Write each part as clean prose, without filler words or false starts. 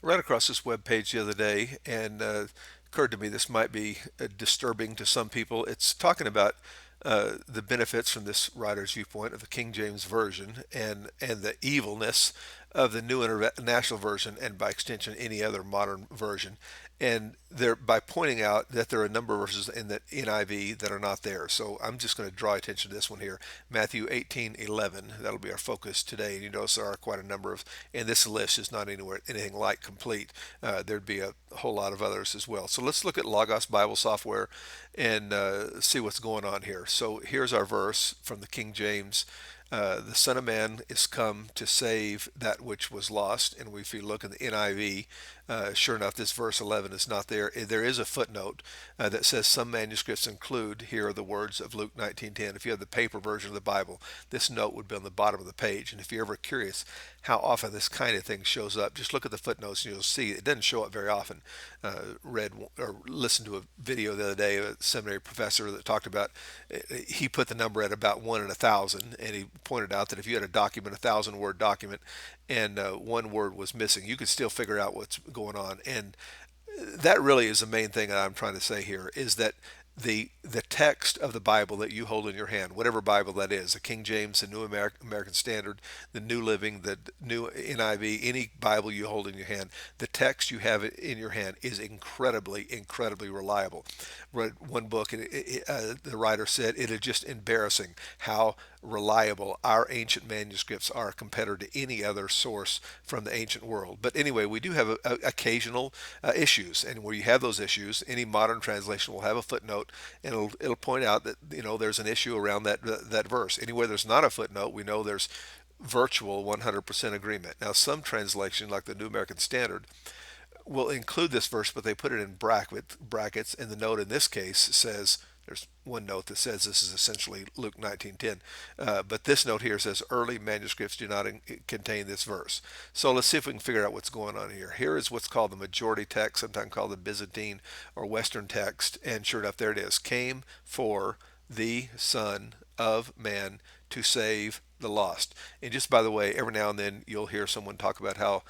I ran across this web page the other day, and occurred to me this might be disturbing to some people. It's talking about the benefits from this writer's viewpoint of the King James Version and the evilness of the New International Version, and by extension any other modern version. And they're by pointing out that there are a number of verses in the NIV that are not there. So I'm just going to draw attention to this one here. Matthew 18:11. That'll be our focus today. And you notice there are quite a number of, and this list is not anywhere anything like complete. There'd be a whole lot of others as well. So let's look at Logos Bible Software and see what's going on here. So here's our verse from the King James. The Son of Man is come to save that which was lost. And if you look in the NIV, sure enough, this verse 11 is not there. There is a footnote that says some manuscripts include, here are the words of Luke 19:10. If you have the paper version of the Bible, this note would be on the bottom of the page. And if you're ever curious how often this kind of thing shows up, just look at the footnotes and you'll see it doesn't show up very often. Read or listened to a video the other day of a seminary professor that talked about, he put the number at about 1 in 1,000, and he pointed out that if you had a document, 1,000 word document, and one word was missing, you could still figure out what's going on. And that really is the main thing that I'm trying to say here is that the text of the Bible that you hold in your hand, whatever Bible that is, the King James, the New American Standard, the New Living, the New NIV, any Bible you hold in your hand, the text you have in your hand is incredibly reliable. Read one book, and the writer said it is just embarrassing how reliable our ancient manuscripts are compared to any other source from the ancient world. But anyway, we do have occasional issues, and where you have those issues, any modern translation will have a footnote, and it'll point out that there's an issue around that verse. Anywhere there's not a footnote, we know there's virtual 100% agreement. Now, some translation, like the New American Standard, will include this verse, but they put it in brackets, and the note in this case says, there's one note that says this is essentially Luke 19:10, but this note here says early manuscripts do not contain this verse. So let's see if we can figure out what's going on here. Here is what's called the majority text, sometimes called the Byzantine or Western text, and sure enough, there it is. Came for the Son of Man to save the lost. And just by the way, every now and then you'll hear someone talk about how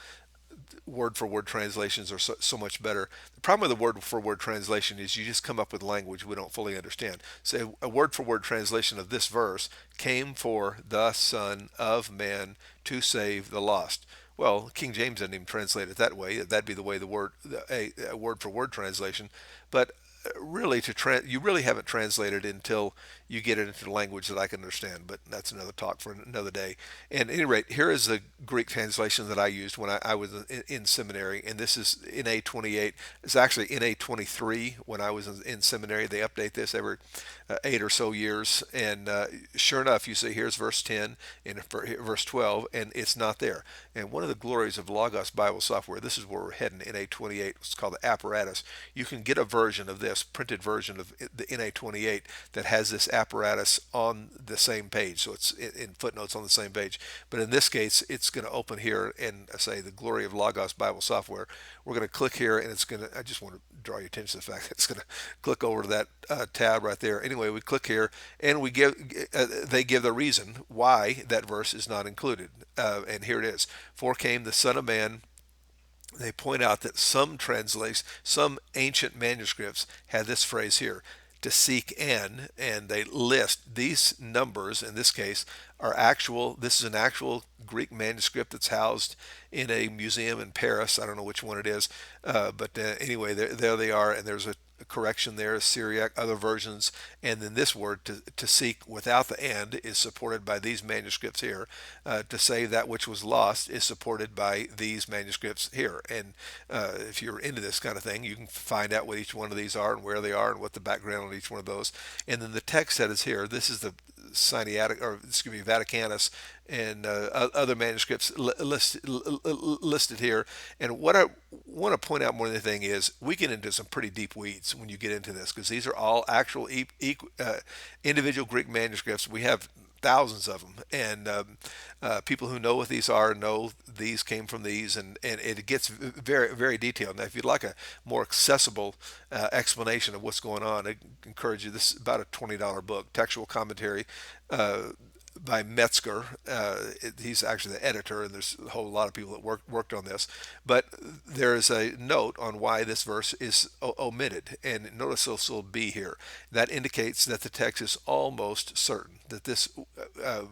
word for word translations are so much better. The problem with the word for word translation is you just come up with language we don't fully understand. So a word for word translation of this verse came for the Son of Man to save the lost. Well, King James didn't even translate it that way. That'd be the way a word for word translation. But really you really haven't translated until you get it into the language that I can understand, but that's another talk for another day. And at any rate, here is the Greek translation that I used when I was in seminary, and this is NA 28. It's actually NA 23 when I was in seminary. They update this every 8 or so years, and sure enough, you see here's verse 10 and verse 12, and it's not there. And one of the glories of Logos Bible Software, this is where we're heading, NA 28, it's called the apparatus. You can get a version of this, printed version of the NA 28 that has this apparatus on the same page, so it's in footnotes on the same page. But in this case, it's going to open here and say the glory of Logos Bible Software. We're going to click here, and it's going to, I just want to draw your attention to the fact that it's going to click over to that tab right there. Anyway, we click here, and they give the reason why that verse is not included, and here it is. For came the Son of Man. They point out that some ancient manuscripts had this phrase here, to seek and they list these numbers. In this case, are actual. This is an actual Greek manuscript that's housed in a museum in Paris. I don't know which one it is, but anyway, there they are, and there's a correction there, Syriac, other versions, and then this word to seek without the and is supported by these manuscripts here. To save that which was lost is supported by these manuscripts here. And if you're into this kind of thing, you can find out what each one of these are and where they are and what the background on each one of those. And then the text that is here, this is the Sinaitic, or excuse me, Vaticanus, and other manuscripts listed here. And what I want to point out more than anything is we get into some pretty deep weeds when you get into this, because these are all actual individual Greek manuscripts. We have thousands of them, and people who know what these are know these came from these, and it gets very detailed. Now, if you'd like a more accessible explanation of what's going on, I encourage you. This is about a $20 book, textual commentary, by Metzger. He's actually the editor, and there's a whole lot of people that worked on this. But there is a note on why this verse is omitted, and notice this will be here. That indicates that the text is almost certain that this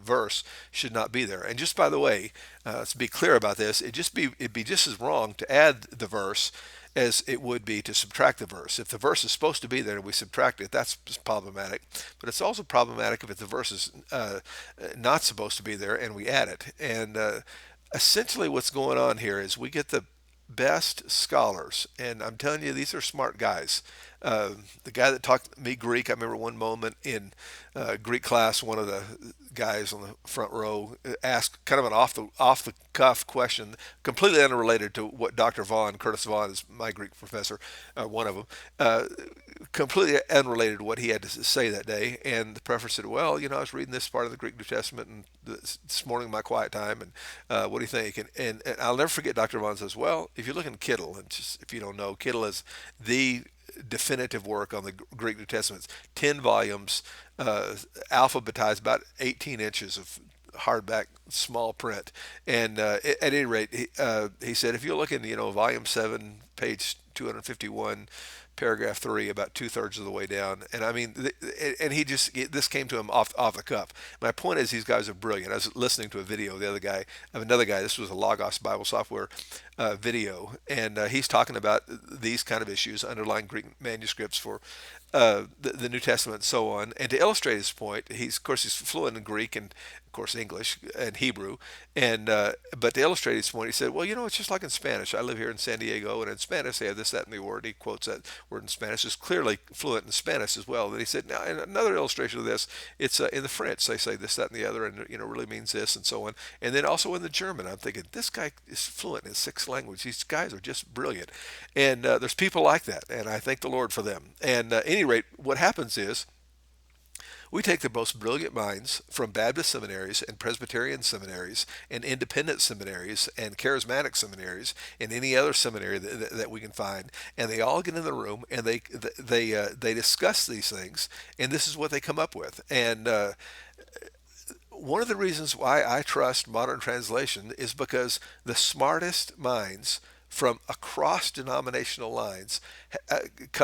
verse should not be there. And just by the way, let's be clear about this. It'd be just as wrong to add the verse as it would be to subtract the verse. If the verse is supposed to be there and we subtract it, that's problematic. But it's also problematic if the verse is not supposed to be there and we add it. And essentially, what's going on here is we get the best scholars, and I'm telling you, these are smart guys. The guy that taught me Greek, I remember one moment in Greek class, one of the guys on the front row asked kind of an off the cuff question, completely unrelated to what Dr. Vaughn, Curtis Vaughn, is my Greek professor, one of them, completely unrelated to what he had to say that day. And the professor said, "Well, you know, I was reading this part of the Greek New Testament and this morning in my quiet time, and what do you think?" And I'll never forget Dr. Vaughn says, "Well, if you look in Kittle, and just if you don't know, Kittle is the definitive work on the Greek New Testament. It's 10 volumes, alphabetized, about 18 inches of hardback small print. And at any rate, he said, if you look in, you know, volume 7, page 251, paragraph 3, about two-thirds of the way down. And I mean, and this came to him off the cuff. My point is, these guys are brilliant. I was listening to a video of another guy. This was a Logos Bible Software video, and he's talking about these kind of issues, underlying Greek manuscripts for the New Testament and so on. And to illustrate his point, of course he's fluent in Greek and of course English and Hebrew, and but to illustrate his point, he said, well, you know, it's just like in Spanish. I live here in San Diego, and in Spanish they have this, that, and the word. He quotes that word in Spanish. Is clearly fluent in Spanish as well. And he said, now, and another illustration of this, it's in the French. They say this, that, and the other, and you know, really means this, and so on. And then also in the German, I'm thinking, this guy is fluent in 6 languages. These guys are just brilliant, and there's people like that, and I thank the Lord for them. And at any rate, what happens is, we take the most brilliant minds from Baptist seminaries and Presbyterian seminaries and independent seminaries and charismatic seminaries and any other seminary that we can find, and they all get in the room and they discuss these things, and this is what they come up with. And one of the reasons why I trust modern translation is because the smartest minds from across denominational lines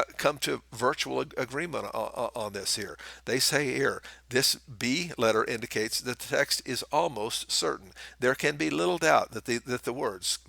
come to virtual agreement on this here. They say here, this B letter indicates that the text is almost certain. There can be little doubt that the words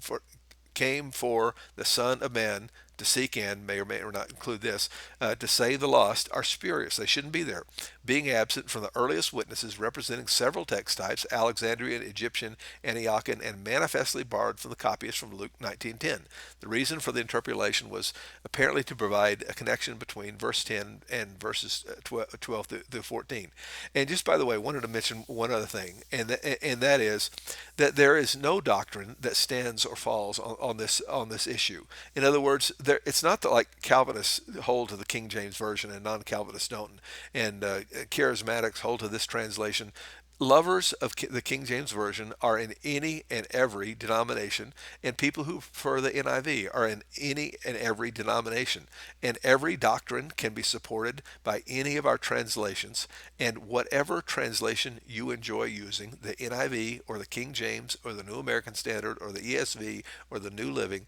came for the Son of Man to seek and may or may not include this, to save the lost, are spurious. They shouldn't be there. Being absent from the earliest witnesses representing several text types, Alexandrian, Egyptian, Antiochian, and manifestly borrowed from the copyists from Luke 19:10. The reason for the interpolation was apparently to provide a connection between verse 10 and verses 12 through 14. And just by the way, I wanted to mention one other thing, and that is that there is no doctrine that stands or falls on this issue. In other words, it's not that like Calvinists hold to the King James Version and non-Calvinists don't, and charismatics hold to this translation. Lovers of the King James Version are in any and every denomination, and people who prefer the NIV are in any and every denomination. And every doctrine can be supported by any of our translations, and whatever translation you enjoy using, the NIV or the King James or the New American Standard or the ESV or the New Living,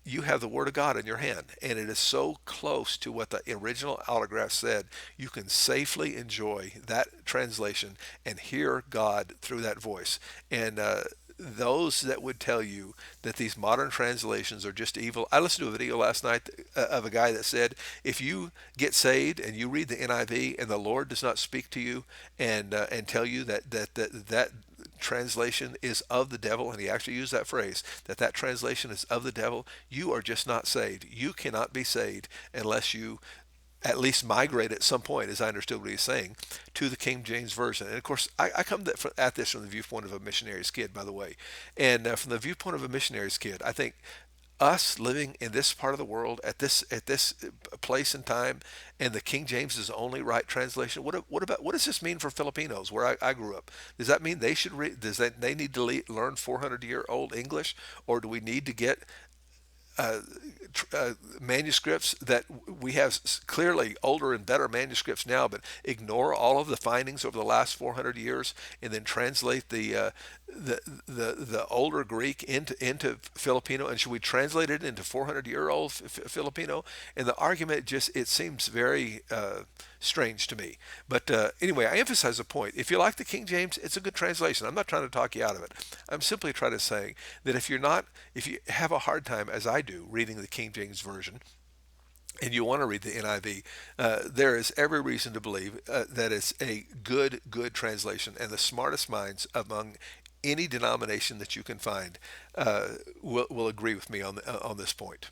you have the Word of God in your hand, and it is so close to what the original autograph said. You can safely enjoy that translation and hear God through that voice. And those that would tell you that these modern translations are just evil. I listened to a video last night of a guy that said, if you get saved and you read the NIV and the Lord does not speak to you and tell you that translation is of the devil, and he actually used that phrase, that translation is of the devil, you are just not saved. You cannot be saved unless you at least migrate at some point, as I understood what he's saying, to the King James Version. And of course, I come at this from the viewpoint of a missionary's kid, by the way. And from the viewpoint of a missionary's kid, I think us living in this part of the world at this place and time, and the King James is the only right translation. What does this mean for Filipinos, where I grew up? Does that mean they should read? Does that they need to learn 400-year-old English, or do we need to get manuscripts that we have clearly older and better manuscripts now, but ignore all of the findings over the last 400 years and then translate the older Greek into Filipino, and should we translate it into 400-year-old Filipino? And the argument just it seems very strange to me. But anyway, I emphasize the point. If you like the King James, it's a good translation. I'm not trying to talk you out of it. I'm simply trying to say that if you have a hard time, as I do, reading the King James version, and you want to read the NIV, there is every reason to believe that it's a good translation, and the smartest minds among any denomination that you can find will agree with me on this point.